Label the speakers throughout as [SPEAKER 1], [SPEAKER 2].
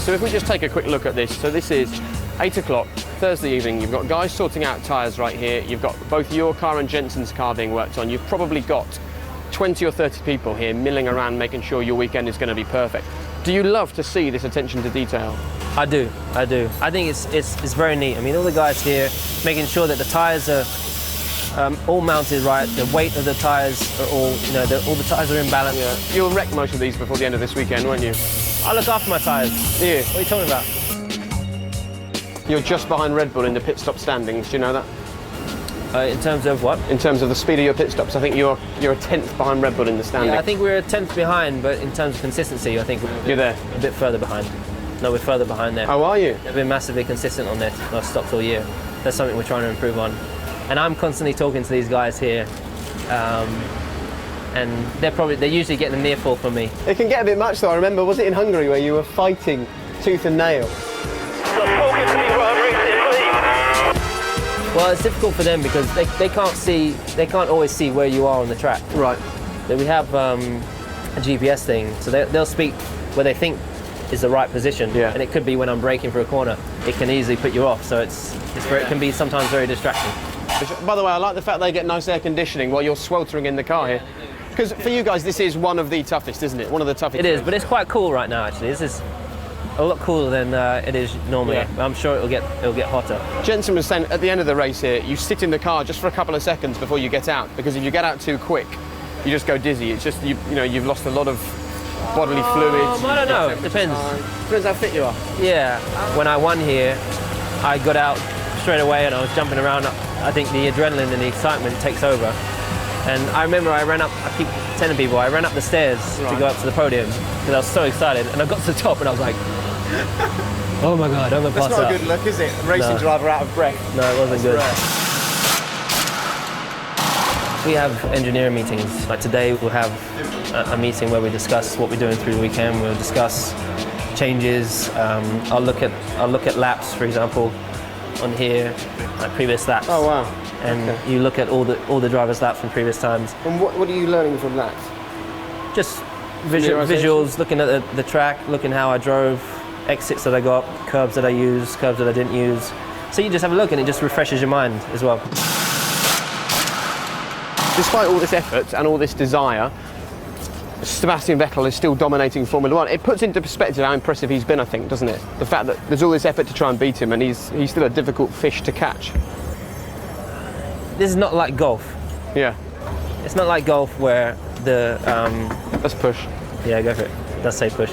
[SPEAKER 1] So if we just take a quick look at this, so this is 8 o'clock, Thursday evening. You've got guys sorting out tyres right here. You've got both your car and Jensen's car being worked on. You've probably got 20 or 30 people here milling around making sure your weekend is going to be perfect. Do you love to see this attention to detail?
[SPEAKER 2] I do. I think it's very neat. I mean, all the guys here making sure that the tyres are all mounted right, the weight of the tyres are all, all the tyres are in balance.
[SPEAKER 1] Yeah. You'll wreck most of these before the end of this weekend, won't you?
[SPEAKER 2] I look after my tyres.
[SPEAKER 1] Yeah.
[SPEAKER 2] What are you talking about?
[SPEAKER 1] You're just behind Red Bull in the pit stop standings, do you know that?
[SPEAKER 2] In terms of what?
[SPEAKER 1] In terms of the speed of your pit stops, I think you're a 10th behind Red Bull in the standing.
[SPEAKER 2] Yeah, I think we're a 10th behind, but in terms of consistency, I think
[SPEAKER 1] you're there.
[SPEAKER 2] A bit further behind. No, we're further behind there.
[SPEAKER 1] Oh, are you?
[SPEAKER 2] They've been massively consistent on their stops all year. That's something we're trying to improve on. And I'm constantly talking to these guys here, and they're usually getting a near fall from me.
[SPEAKER 1] It can get a bit much though. I remember, was it in Hungary where you were fighting tooth and nail?
[SPEAKER 2] Well, it's difficult for them because they can't always see where you are on the track.
[SPEAKER 1] Right.
[SPEAKER 2] We have a GPS thing, so they'll speak where they think is the right position,
[SPEAKER 1] yeah.
[SPEAKER 2] And it could be when I'm braking for a corner. It can easily put you off, so it can be sometimes very distracting.
[SPEAKER 1] By the way, I like the fact they get nice air conditioning while you're sweltering in the car here. Because for you guys, this is one of the toughest, isn't it? One of the toughest.
[SPEAKER 2] It is, but it's quite cool right now, actually. This is a lot cooler than it is normally.
[SPEAKER 1] Yeah.
[SPEAKER 2] I'm sure it'll get hotter.
[SPEAKER 1] Jensen was saying at the end of the race here, you sit in the car just for a couple of seconds before you get out, because if you get out too quick, you just go dizzy. It's just you've lost a lot of bodily fluids.
[SPEAKER 2] I don't know. Depends.
[SPEAKER 1] Depends how fit you are.
[SPEAKER 2] Yeah. When I won here, I got out straight away and I was jumping around. I think the adrenaline and the excitement takes over. And I remember I keep telling people, I ran up the stairs to go up to the podium because I was so excited. And I got to the top and I was like, oh my God, I'm going to pass out.
[SPEAKER 1] That's not a good look, is it? Racing driver out of breath.
[SPEAKER 2] No, it wasn't good. We have engineering meetings. Like today we'll have a meeting where we discuss what we're doing through the weekend. We'll discuss changes. I'll look at laps, for example, on here, like previous laps.
[SPEAKER 1] Oh wow!
[SPEAKER 2] And okay. You look at all the drivers' laps from previous times.
[SPEAKER 1] And what are you learning from that?
[SPEAKER 2] Just visuals, looking at the track, looking how I drove, exits that I got, curbs that I used, curbs that I didn't use. So you just have a look and it just refreshes your mind as well.
[SPEAKER 1] Despite all this effort and all this desire, Sebastian Vettel is still dominating Formula One. It puts into perspective how impressive he's been, I think, doesn't it? The fact that there's all this effort to try and beat him and he's still a difficult fish to catch.
[SPEAKER 2] This is not like golf.
[SPEAKER 1] Yeah.
[SPEAKER 2] It's not like golf where the...
[SPEAKER 1] Let's push.
[SPEAKER 2] Yeah, go for it. Let's say push.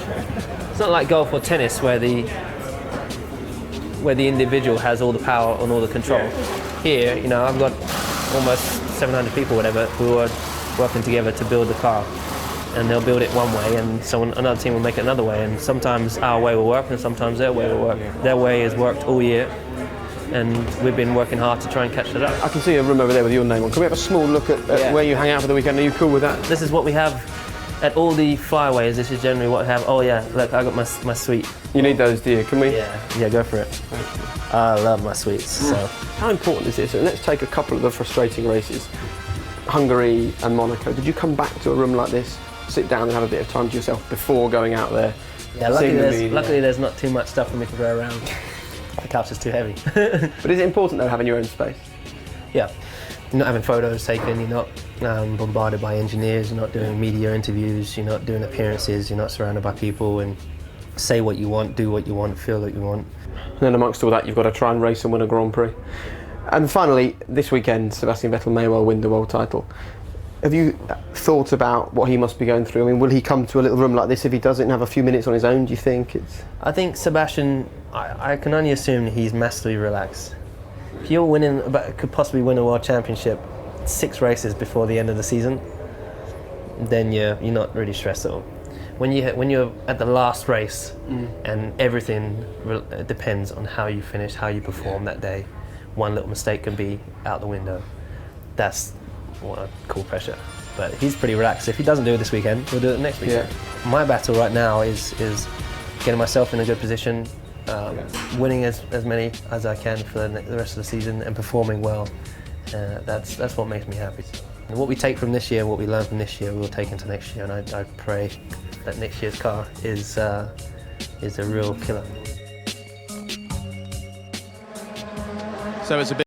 [SPEAKER 2] It's not like golf or tennis where the individual has all the power and all the control. Yeah. Here, I've got almost 700 people, whatever, who are working together to build the car. And they'll build it one way and another team will make it another way, and sometimes our way will work and sometimes their way will work. Their way has worked all year and we've been working hard to try and catch it up. I
[SPEAKER 1] can see a room over there with your name on. Can we have a small look at where you hang out for the weekend? Are you cool with that?
[SPEAKER 2] This is what we have at all the flyaways. This is generally what we have. Oh yeah, look, I got my suite.
[SPEAKER 1] You need those, do you? Can we?
[SPEAKER 2] Yeah, go for it. I love my suites. So.
[SPEAKER 1] How important is this? And let's take a couple of the frustrating races. Hungary and Monaco. Did you come back to a room like this, sit down and have a bit of time to yourself before going out there?
[SPEAKER 2] Yeah, luckily there's not too much stuff for me to go around. The couch is too heavy.
[SPEAKER 1] But is it important though, having your own space?
[SPEAKER 2] Yeah. You're not having photos taken, you're not bombarded by engineers, you're not doing media interviews, you're not doing appearances, you're not surrounded by people, and say what you want, do what you want, feel what you want.
[SPEAKER 1] And then amongst all that, you've got to try and race and win a Grand Prix. And finally, this weekend, Sebastian Vettel may well win the world title. Have you thought about what he must be going through? I mean, will he come to a little room like this if he doesn't have a few minutes on his own, do you think?
[SPEAKER 2] I think Sebastian, I can only assume he's massively relaxed. If you're could possibly win a world championship 6 races before the end of the season, then you're not really stressed at all. When you're at the last race and everything depends on how you finish, how you perform that day, one little mistake can be out the window. That's what a cool pressure. But he's pretty relaxed. If he doesn't do it this weekend, he'll do it next weekend. Yeah. My battle right now is getting myself in a good position, winning as many as I can for the rest of the season and performing well. That's what makes me happy. And what we take from this year, what we learn from this year, we'll take into next year. And I pray that next year's car is is a real killer.
[SPEAKER 3] So it's a bit